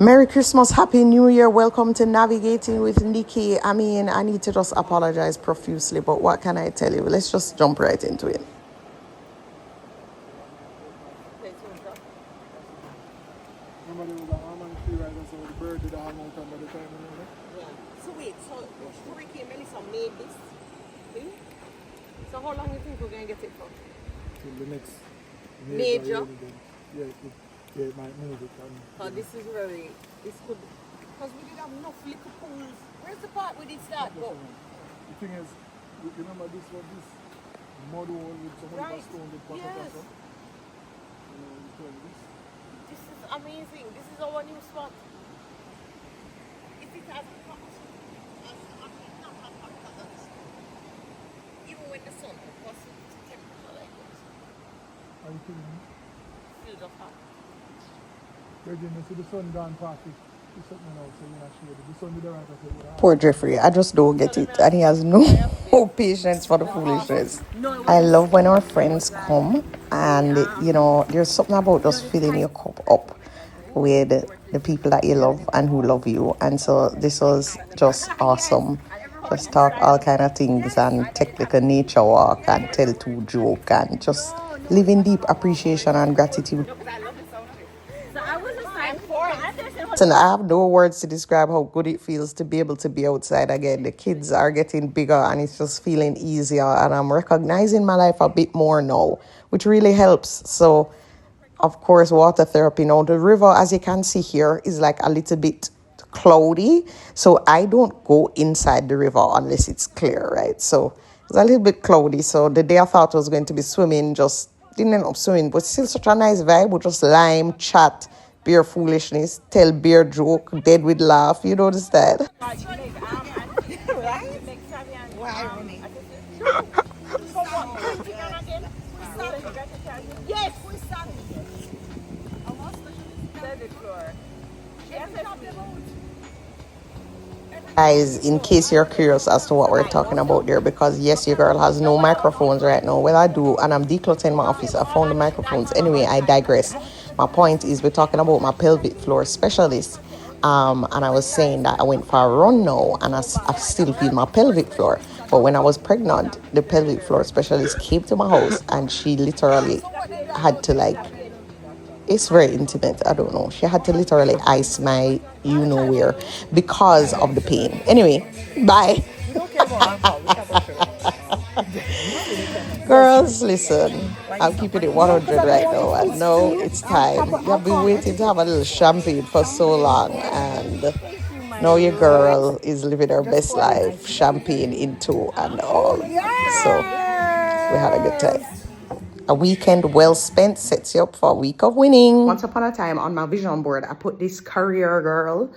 Merry Christmas, Happy New Year. Welcome to Navigating with Nikki. I mean, I need to just apologize profusely, but what can I tell you? Let's just jump right into it. So wait, so Hurricane Melissa made this thing? So how long do you think we're going to get it for? Till the next Major? Yeah, it might move it. This is very, this could, because we did have enough little pools. Where's the part we did start? Go? The thing is, you remember this was this mud wall with some right. Stone with pocket Yes. This is amazing. This is our new spot. If it has a hot, even when the sun was temperature like this. Are you kidding me? Still just hot. Virgin, you see the sun gone past it. It's something else, so you're not sure. The sun with the right of it. Poor Jeffrey, I just don't get it. And he has no patience for the foolishness. I love when our friends come and, you know, there's something about just filling your cup up with the people that you love and who love you. And so this was just awesome. Just talk all kind of things and take like a nature walk and tell two joke and just live in deep appreciation and gratitude. And I have no words to describe how good it feels to be able to be outside again. The kids are getting bigger and it's just feeling easier, and I'm recognizing my life a bit more now, which really helps. So, of course, water therapy. Now, the river, as you can see here, is like a little bit cloudy. So I don't go inside the river unless it's clear, right? So it's a little bit cloudy. So the day I thought I was going to be swimming, just didn't end up swimming, but still such a nice vibe. We just lime, chat, beer foolishness, tell beer joke, dead with laugh, you know the style. Yes! Guys, in case you're curious as to what we're talking about there, because yes, your girl has no microphones right now. Well, I do, and I'm decluttering my office. I found the microphones. Anyway, I digress. My point is, we're talking about my pelvic floor specialist. And I was saying that I went for a run now, and I still feel my pelvic floor. But when I was pregnant, the pelvic floor specialist came to my house, and she literally had to it's very intimate. I don't know. She had to literally ice my you-know-where because of the pain. Anyway, bye. Girls, listen. I'm keeping it 100 right now. I know it's time. I've been waiting to have a little champagne for so long. And now your girl is living her best life. Champagne in tow and all. So we had a good time. A weekend well spent sets you up for a week of winning. Once upon a time on my vision board, I put this career girl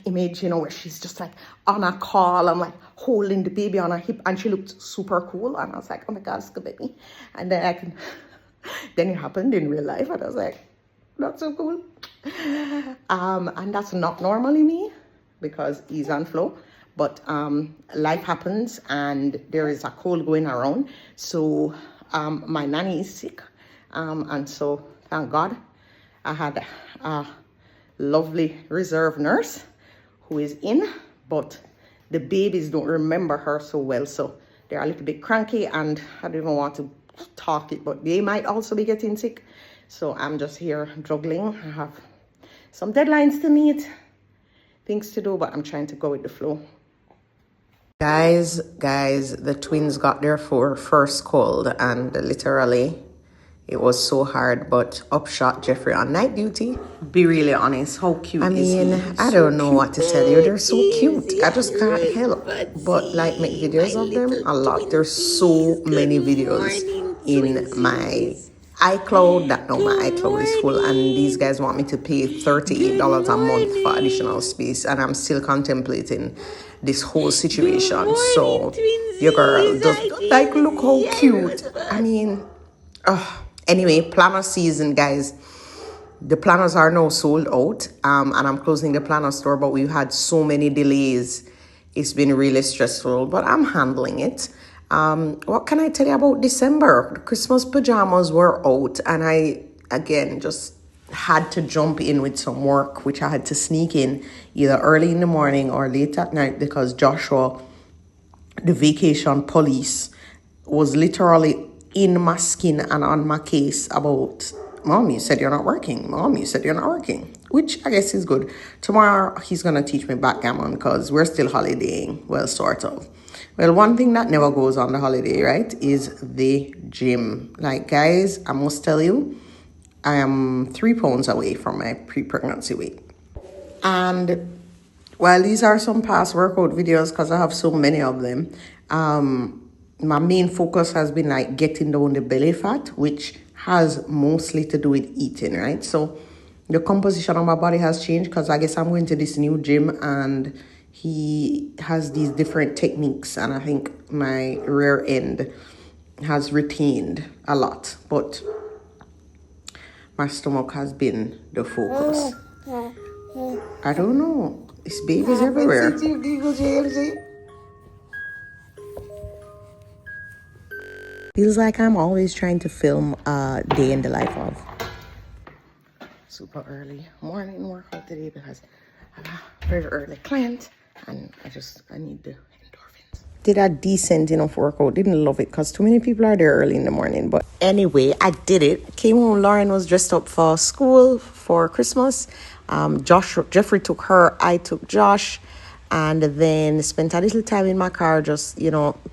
image, where she's just on a call. I'm holding the baby on her hip, and she looked super cool. And I was like, oh my God, it's good at me. And then then it happened in real life, and I was like, not so cool. And that's not normally me, because ease and flow. But life happens, and there is a cold going around. So my nanny is sick, and so thank God I had a lovely reserve nurse who is in, but the babies don't remember her so well, so they're a little bit cranky, and I don't even want to talk it, but they might also be getting sick. So I'm just here juggling. I have some deadlines to meet, things to do, but I'm trying to go with the flow. Guys, the twins got their first cold, and literally it was so hard, but upshot Jeffrey on night duty. Be really honest, how cute is he? I don't know what to tell you. They're so cute. I just can't help but make videos of them a lot. There's so many videos in my iCloud that now my iCloud is full, and these guys want me to pay $38 a month for additional space, and I'm still contemplating this whole situation. So your girl does look how cute. I mean, anyway, planner season, guys. The planners are now sold out, and I'm closing the planner store, but we've had so many delays. It's been really stressful, but I'm handling it. What can I tell you about December? The Christmas pajamas were out, and I, again, just had to jump in with some work, which I had to sneak in either early in the morning or late at night because Joshua, the vacation police, was literally in my skin and on my case about, Mom, you said you're not working. Mom, you said you're not working, which I guess is good. Tomorrow, he's going to teach me backgammon because we're still holidaying. Well, sort of. Well, one thing that never goes on the holiday, right, is the gym. Like, guys, I must tell you, I am 3 pounds away from my pre-pregnancy weight. And while these are some past workout videos, because I have so many of them, my main focus has been like getting down the belly fat, which has mostly to do with eating, right? So the composition of my body has changed because I guess I'm going to this new gym and he has these different techniques, and I think my rear end has retained a lot, but my stomach has been the focus. I don't know. It's babies everywhere. Feels like I'm always trying to film a day in the life of. Super early morning workout today because I have a very early client and I need the endorphins. Did a decent enough workout. Didn't love it because too many people are there early in the morning. But anyway, I did it. Came home. Lauren was dressed up for school for Christmas. Jeffrey took her. I took Josh. And then spent a little time in my car just,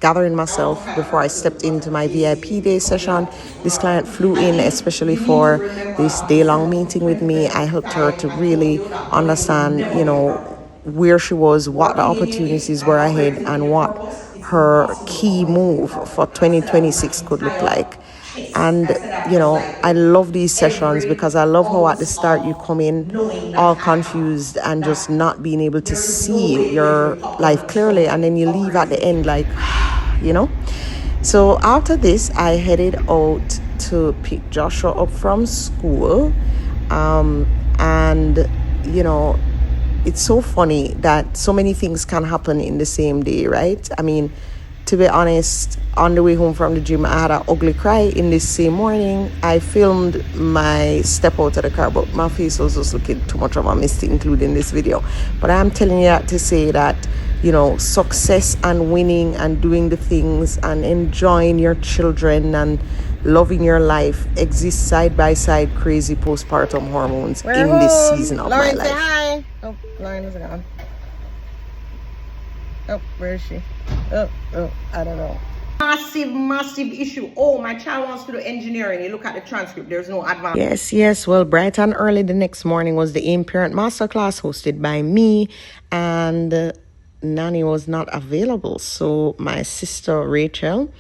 gathering myself before I stepped into my VIP day session. This client flew in especially for this day-long meeting with me. I helped her to really understand, where she was, what the opportunities were ahead, and what her key move for 2026 could look like. And, I love these sessions because I love how at the start you come in all confused and just not being able to see your life clearly. And then you leave at the end like, So after this, I headed out to pick Joshua up from school. It's so funny that so many things can happen in the same day, right? I mean, to be honest, on the way home from the gym, I had an ugly cry in this same morning. I filmed my step out of the car, but my face was just looking too much of a mess to include in this video. But I'm telling you that to say that, success and winning and doing the things and enjoying your children and loving your life exists side by side crazy postpartum hormones in this season of my life. Say hi. Oh, Lauren is gone. Oh, where is she? Oh, I don't know. Massive issue. Oh, my child wants to do engineering. You look at the transcript, there's no advance. Yes. Well, bright and early the next morning was the AIM Parent Masterclass hosted by me, and Nanny was not available. So my sister Rachel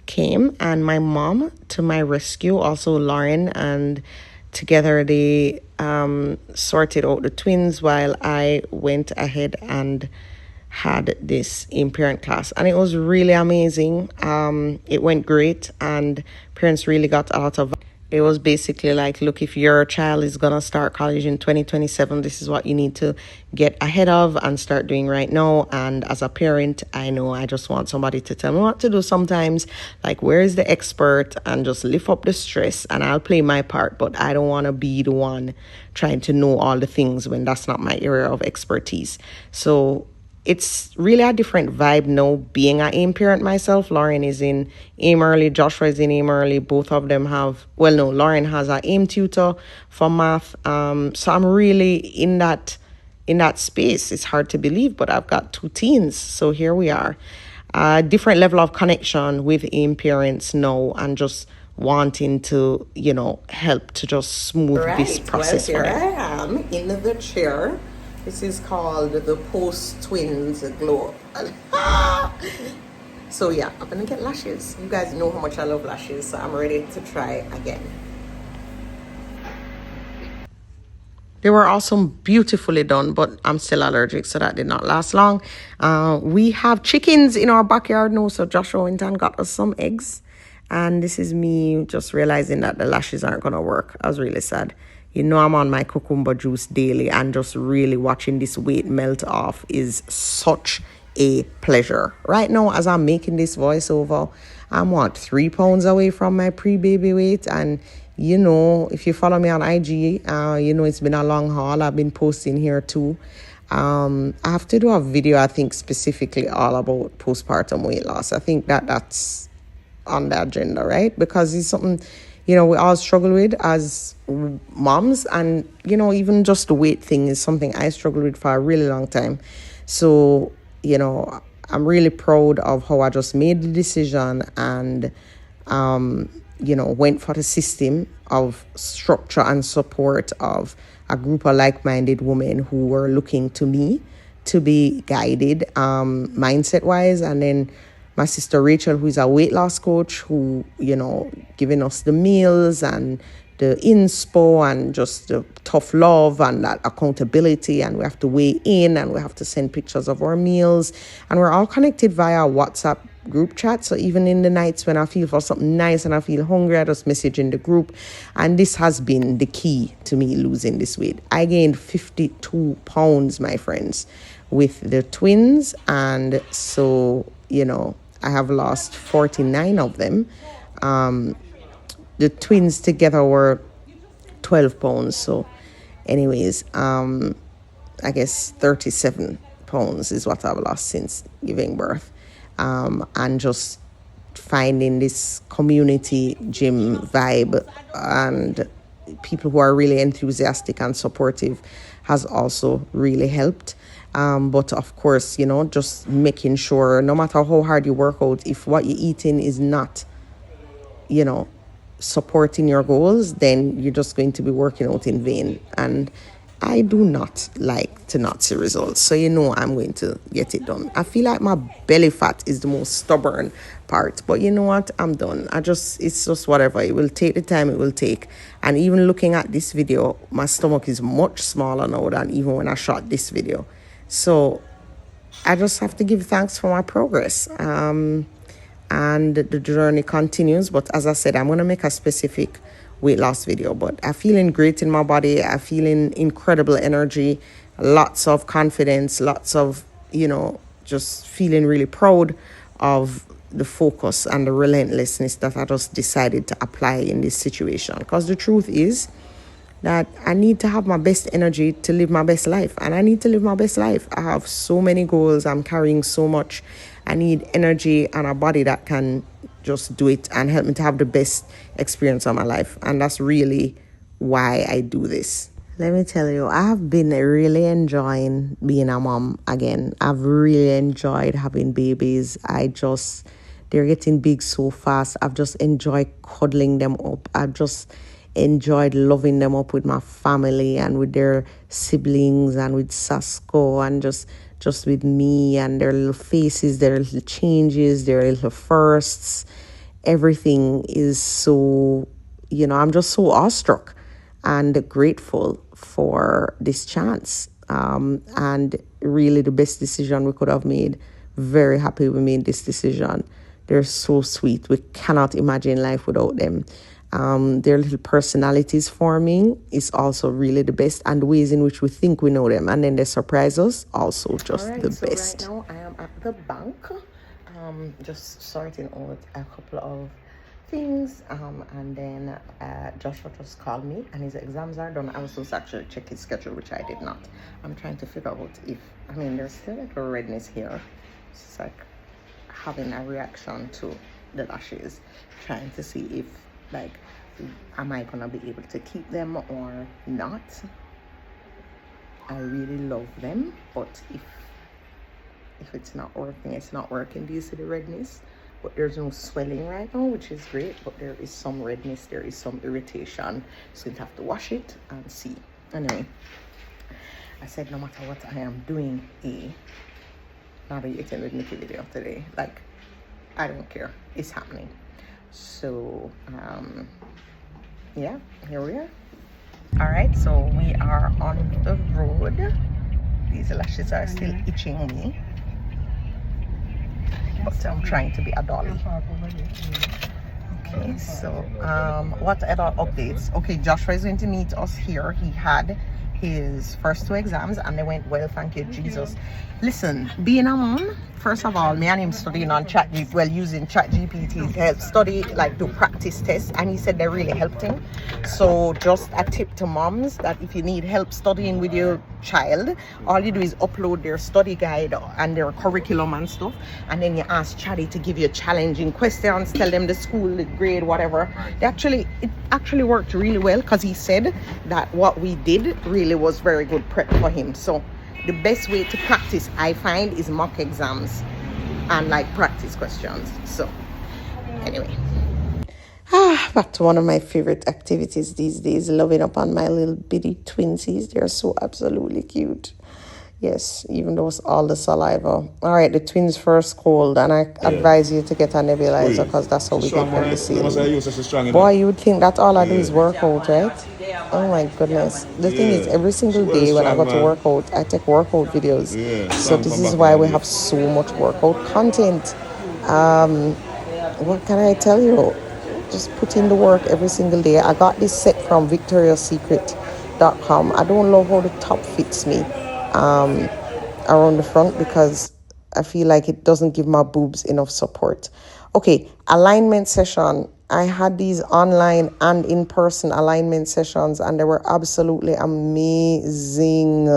came and my mom to my rescue, also Lauren, and together they sorted out the twins while I went ahead and had this in parent class, and it was really amazing. It went great, and parents really got a lot of. It was basically like, look, if your child is gonna start college in 2027, this is what you need to get ahead of and start doing right now. And as a parent, I know I just want somebody to tell me what to do sometimes, like where is the expert, and just lift up the stress, and I'll play my part, but I don't want to be the one trying to know all the things when that's not my area of expertise. So it's really a different vibe now being an AIM parent myself. Lauren is in AIM early, Joshua is in AIM early. Both of them have, Lauren has an AIM tutor for math. So I'm really in that space. It's hard to believe, but I've got 2 teens. So here we are. A different level of connection with AIM parents now, and just wanting to, help to just smooth this process. Well, here I am in the chair. This is called the post-twins glow up. So yeah, I'm gonna get lashes. You guys know how much I love lashes, so I'm ready to try again. They were also beautifully done, but I'm still allergic, so that did not last long. We have chickens in our backyard now, so Joshua went and got us some eggs. And this is me just realizing that the lashes aren't gonna work. I was really sad. I'm on my cucumber juice daily, and just really watching this weight melt off is such a pleasure. Right now, as I'm making this voiceover, I'm 3 pounds away from my pre-baby weight, and You know, if you follow me on IG, you know it's been a long haul. I've been posting here too. I have to do a video, I think, specifically all about postpartum weight loss. I think that's on the agenda, right? Because it's something, you know, we all struggle with as moms. And, you know, even just the weight thing is something I struggled with for a really long time. So, you know, I'm really proud of how I just made the decision and, you know, went for the system of structure and support of a group of like-minded women who were looking to me to be guided mindset-wise. And then my sister Rachel, who is a weight loss coach, who, you know, giving us the meals and the inspo and just the tough love and that accountability. And we have to weigh in and we have to send pictures of our meals. And we're all connected via WhatsApp group chat. So even in the nights when I feel for something nice and I feel hungry, I just message in the group. And this has been the key to me losing this weight. I gained 52 pounds, my friends, with the twins. And so, you know, I have lost 49 of them. The twins together were 12 pounds. So anyways, I guess 37 pounds is what I've lost since giving birth. And just finding this community gym vibe and people who are really enthusiastic and supportive has also really helped. But of course, you know, just making sure no matter how hard you work out, if what you're eating is not, you know, supporting your goals, then you're just going to be working out in vain. And I do not like to not see results. So, you know, I'm going to get it done. I feel like my belly fat is the most stubborn part. But you know what? I'm done. It's just whatever. It will take the time it will take. And even looking at this video, my stomach is much smaller now than even when I shot this video. So I just have to give thanks for my progress. And the journey continues. But as I said, I'm going to make a specific weight loss video. But I'm feeling great in my body. I'm feeling incredible energy, lots of confidence, lots of, you know, just feeling really proud of the focus and the relentlessness that I just decided to apply in this situation. Because the truth is that I need to have my best energy to live my best life. And I need to live my best life. I have so many goals. I'm carrying so much. I need energy and a body that can just do it and help me to have the best experience of my life. And that's really why I do this. Let me tell you, I have been really enjoying being a mom again. I've really enjoyed having babies. They're getting big so fast. I've just enjoyed cuddling them up. I've just enjoyed loving them up with my family and with their siblings and with Sasko and just with me and their little faces, their little changes, their little firsts. Everything is so, you know, I'm just so awestruck and grateful for this chance. And really the best decision we could have made. Very happy we made this decision. They're so sweet. We cannot imagine life without them. Their little personalities forming is also really the best, and the ways in which we think we know them, and then they surprise us, also just the best. Right now I am at the bank, just sorting out a couple of things, and then Joshua just called me and his exams are done. I was supposed to actually check his schedule, which I did not. I'm trying to figure out if, there's still like a redness here. It's like having a reaction to the lashes, trying to see if, like, am I gonna be able to keep them or not? I really love them, but if it's not working, it's not working. Do you see the redness? But there's no swelling right now, which is great, but there is some redness, there is some irritation. So you have to wash it and see. Anyway, I said no matter what, I am doing a navigating with Nikki video today. Like, I don't care, it's happening. So yeah, here we are. All right, so we are on the road. These lashes are still itching me, but I'm trying to be a dolly. Okay, so what other updates? Okay, Joshua is going to meet us here. He had his first 2 exams and they went well, thank you Jesus. Listen, being a mom, first of all, me and him studying on ChatGPT, well, using ChatGPT to help study, like do practice tests, and he said they really helped him. So just a tip to moms that if you need help studying with your child, all you do is upload their study guide and their curriculum and stuff, and then you ask Chatty to give you challenging questions, tell them the school, the grade, whatever. It actually worked really well, because he said that what we did really was very good prep for him. So the best way to practice, I find, is mock exams and like practice questions. So anyway, back to one of my favorite activities these days, loving up on my little bitty twinsies. They're so absolutely cute. Yes, even though it's all the saliva. All right, the twins first cold, and I advise you to get a nebulizer, because that's how we get them the same. Boy, you would think that all I do is work out, right? Oh my goodness. The thing is, every single day when I go to work out, I take workout videos. So this is why we have so much workout content. What can I tell you? Just put in the work every single day. I got this set from victoriasecret.com. I don't love how the top fits me around the front, because I feel like it doesn't give my boobs enough support. Okay, alignment session. I had these online and in-person alignment sessions, and they were absolutely amazing.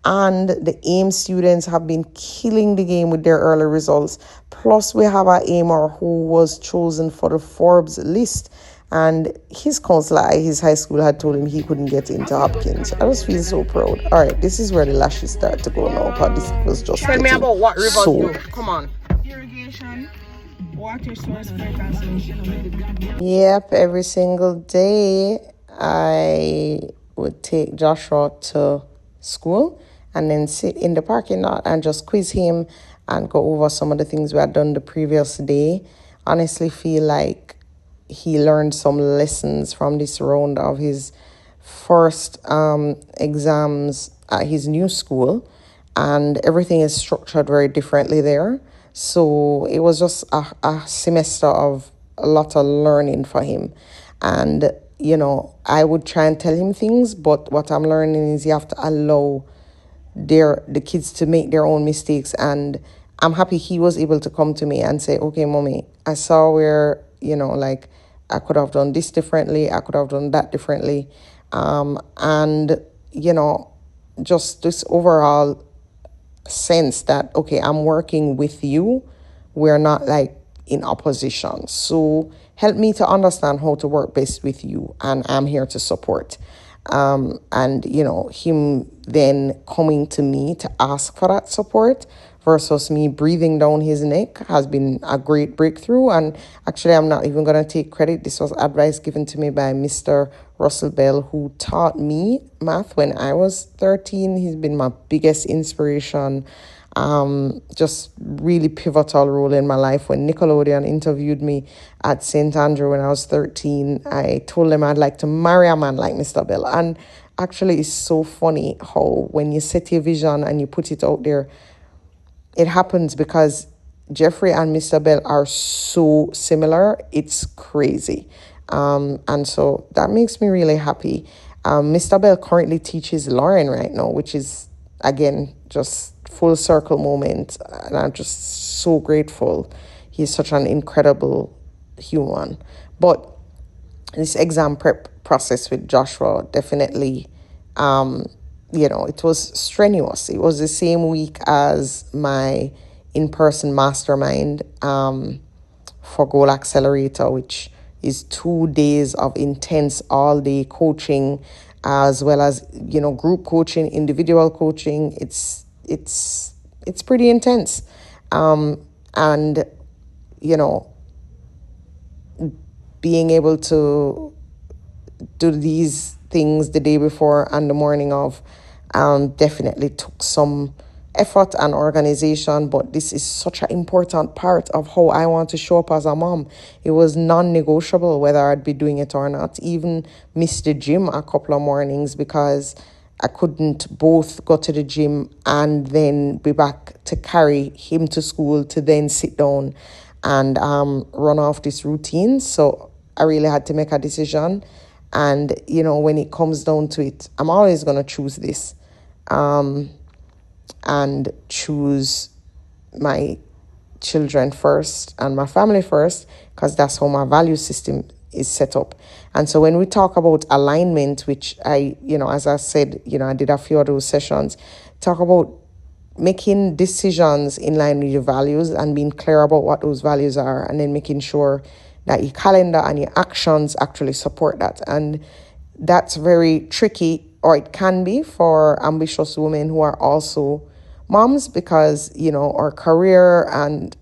And the AIM students have been killing the game with their early results. Plus, we have our aimer who was chosen for the Forbes list, and his counselor at his high school had told him he couldn't get into Hopkins. I just feel so proud. All right, this is where the lashes start to go now, because this was just Tell me about what rivers so... do. Come on. Irrigation, water source, fertilization. Yep, every single day I would take Joshua to school and then sit in the parking lot and just quiz him and go over some of the things we had done the previous day. Honestly, feel like he learned some lessons from this round of his first exams at his new school, and everything is structured very differently there. So it was just a semester of a lot of learning for him. And, you know, I would try and tell him things, but what I'm learning is you have to allow the kids to make their own mistakes. And I'm happy he was able to come to me and say, okay, mommy, I saw where, you know, like I could have done this differently, I could have done that differently. And, you know, just this overall sense that, okay, I'm working with you. We're not like in opposition. So help me to understand how to work best with you, and I'm here to support. And, you know, him then coming to me to ask for that support versus me breathing down his neck has been a great breakthrough. And actually, I'm not even going to take credit. This was advice given to me by Mr. Russell Bell, who taught me math when I was 13. He's been my biggest inspiration. Just really pivotal role in my life. When Nickelodeon interviewed me at St. Andrew when I was 13, I told them I'd like to marry a man like Mr. Bell. And actually, it's so funny how when you set your vision and you put it out there, it happens, because Jeffrey and Mr. Bell are so similar. It's crazy. And so that makes me really happy. Mr. Bell currently teaches Lauren right now, which is, again, just full circle moment. And I'm just so grateful. He's such an incredible human. But this exam prep process with Joshua definitely, you know, it was strenuous. It was the same week as my in-person mastermind for Goal Accelerator, which is 2 days of intense all-day coaching, as well as, you know, group coaching, individual coaching. It's pretty intense. And, you know, being able to do these things the day before and the morning of definitely took some effort and organization, but this is such an important part of how I want to show up as a mom. It was non-negotiable whether I'd be doing it or not. Even missed the gym a couple of mornings because I couldn't both go to the gym and then be back to carry him to school to then sit down and run off this routine. So I really had to make a decision. And, when it comes down to it, I'm always going to choose this, and choose my children first and my family first, because that's how my value system is set up. And so when we talk about alignment, which I, as I said, I did a few of those sessions, talk about making decisions in line with your values and being clear about what those values are, and then making sure that your calendar and your actions actually support that. And that's very tricky, or it can be, for ambitious women who are also moms, because, our career and,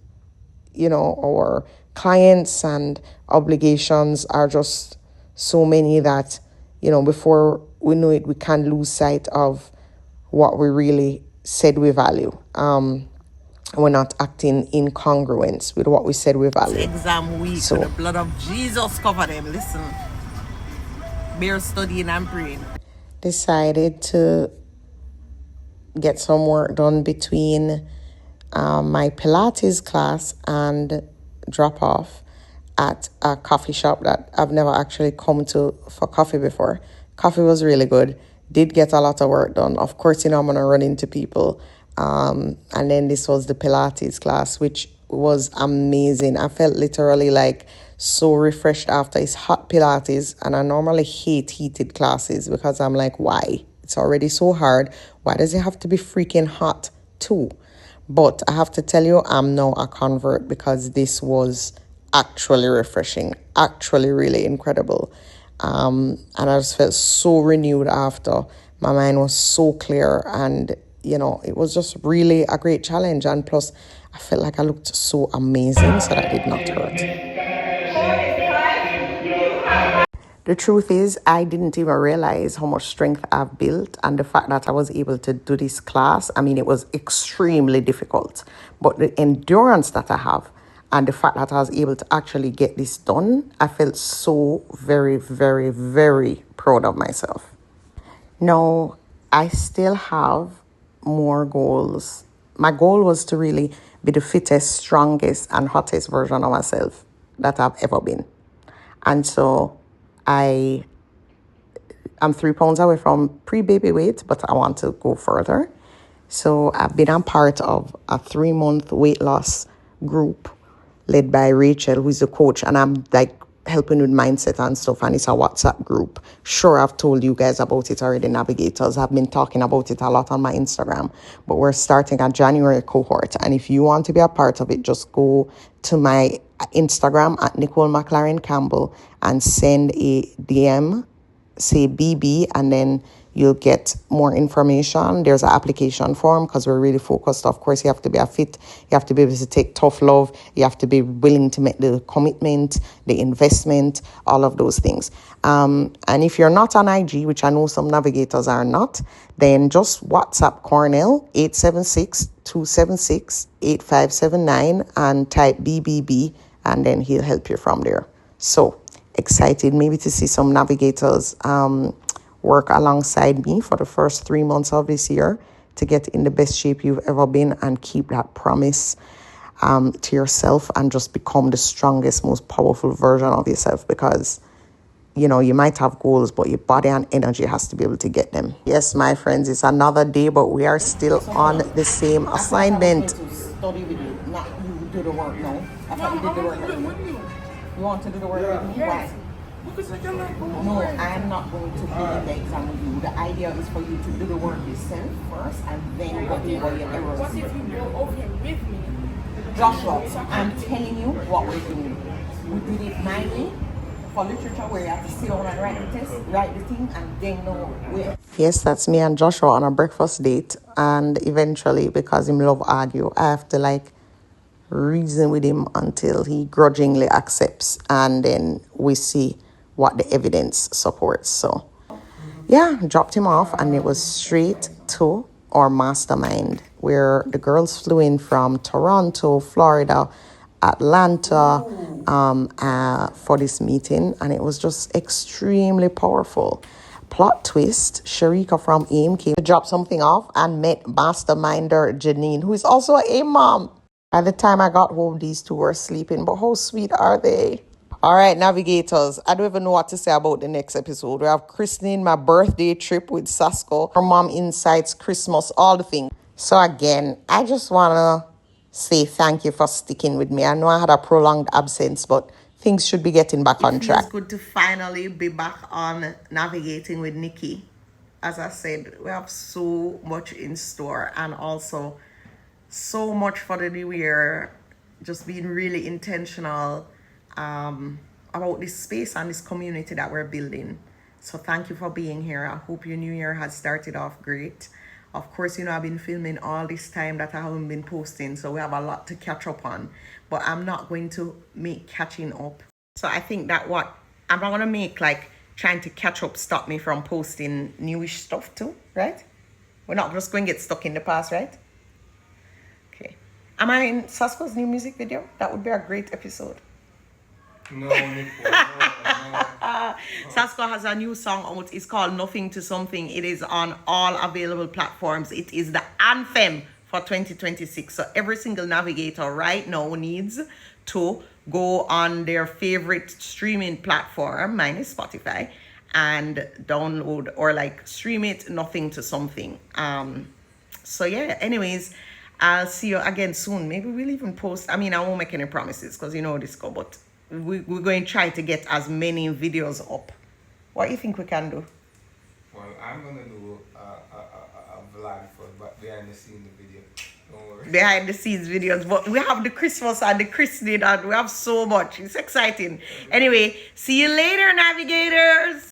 our clients and obligations are just so many that, before we know it, we can lose sight of what we really said we value. We're not acting in congruence with what we said we value. Exam week, so the blood of Jesus cover them. Listen, we're studying and praying. Decided to get some work done between my Pilates class and drop off at a coffee shop that I've never actually come to for coffee before. Coffee was really good. Did get a lot of work done. Of course, I'm going to run into people. And then this was the Pilates class, which was amazing. I felt literally like so refreshed after. It's hot Pilates, and I normally hate heated classes because I'm like, why? It's already so hard. Why does it have to be freaking hot too? But I have to tell you, I'm now a convert, because this was actually refreshing, actually really incredible. And I just felt so renewed after. My mind was so clear, and, it was just really a great challenge. And plus, I felt like I looked so amazing, so that did not hurt. The truth is, I didn't even realize how much strength I've built, and the fact that I was able to do this class. I mean, it was extremely difficult, but the endurance that I have and the fact that I was able to actually get this done, I felt so very, very, very proud of myself. Now, I still have more goals. My goal was to really be the fittest, strongest, and hottest version of myself that I've ever been. And so I'm 3 pounds away from pre-baby weight, but I want to go further. So I've been a part of a 3-month weight loss group led by Rachel, who is the coach, and I'm like helping with mindset and stuff, and it's a WhatsApp group. Sure, I've told you guys about it already, navigators. I've been talking about it a lot on my Instagram, but we're starting a January cohort, and if you want to be a part of it, just go to my Instagram at Nicole McLaren Campbell and send a DM, say BB, and then you'll get more information. There's an application form, because we're really focused. Of course, you have to be a fit. You have to be able to take tough love. You have to be willing to make the commitment, the investment, all of those things. And if you're not on IG, which I know some navigators are not, then just WhatsApp Cornell 876-276-8579 and type BBB, and then he'll help you from there. So excited maybe to see some navigators work alongside me for the first 3 months of this year to get in the best shape you've ever been, and keep that promise to yourself, and just become the strongest, most powerful version of yourself, because you might have goals, but your body and energy has to be able to get them. Yes, my friends, it's another day, but we are still on the same assignment. Study with you, not you do the work now. I thought you did the work with me. You want to do the work with me? Why? No, I'm not going to be in the exam with you. The idea is for you to do the work yourself first, and then go over your errors. What if you go over here with me? Joshua, I'm telling you what we're doing. We did it my way. For literature, where you have to sit down and write the test, write the thing, and then know where. Yes, that's me and Joshua on a breakfast date. And eventually, because him love argue, I have to reason with him until he grudgingly accepts, and then we see what the evidence supports. So yeah, dropped him off, and it was straight to our mastermind, where the girls flew in from Toronto, Florida, Atlanta for this meeting, and it was just extremely powerful. Plot twist, Sharika from AIM came to drop something off and met masterminder Janine, who is also an AIM mom. By the time I got home, these two were sleeping, but how sweet are they? All right, navigators. I don't even know what to say about the next episode. We have christening, my birthday trip with Sasko, her mom insights, Christmas, all the things. So again, I just wanna say thank you for sticking with me. I know I had a prolonged absence, but things should be getting back on track. It feels good to finally be back on navigating with Nikki. As I said, we have so much in store and also so much for the new year. Just being really intentional about this space and this community that we're building. So thank you for being here. I hope your new year has started off great. Of course, I've been filming all this time that I haven't been posting, so we have a lot to catch up on. But I'm not going to make catching up. So I think that I'm not going to make like trying to catch up stop me from posting newish stuff too, right? We're not just going to get stuck in the past, right? Okay. Am I in Sasko's new music video? That would be a great episode. No, Nikki. No. Sasko has a new song out. It's called Nothing to Something. It is on all available platforms. It is the anthem for 2026. So every single navigator right now needs to go on their favorite streaming platform, mine is Spotify, and download or like stream it, Nothing to Something. So yeah, anyways, I'll see you again soon. Maybe we'll even post. I won't make any promises because this go, but we're going to try to get as many videos up. What do you think we can do? Well, I'm going to do a vlog for behind the scenes video. Don't worry. Behind the scenes videos. But we have the Christmas and the christening and we have so much. It's exciting. Anyway, see you later, navigators.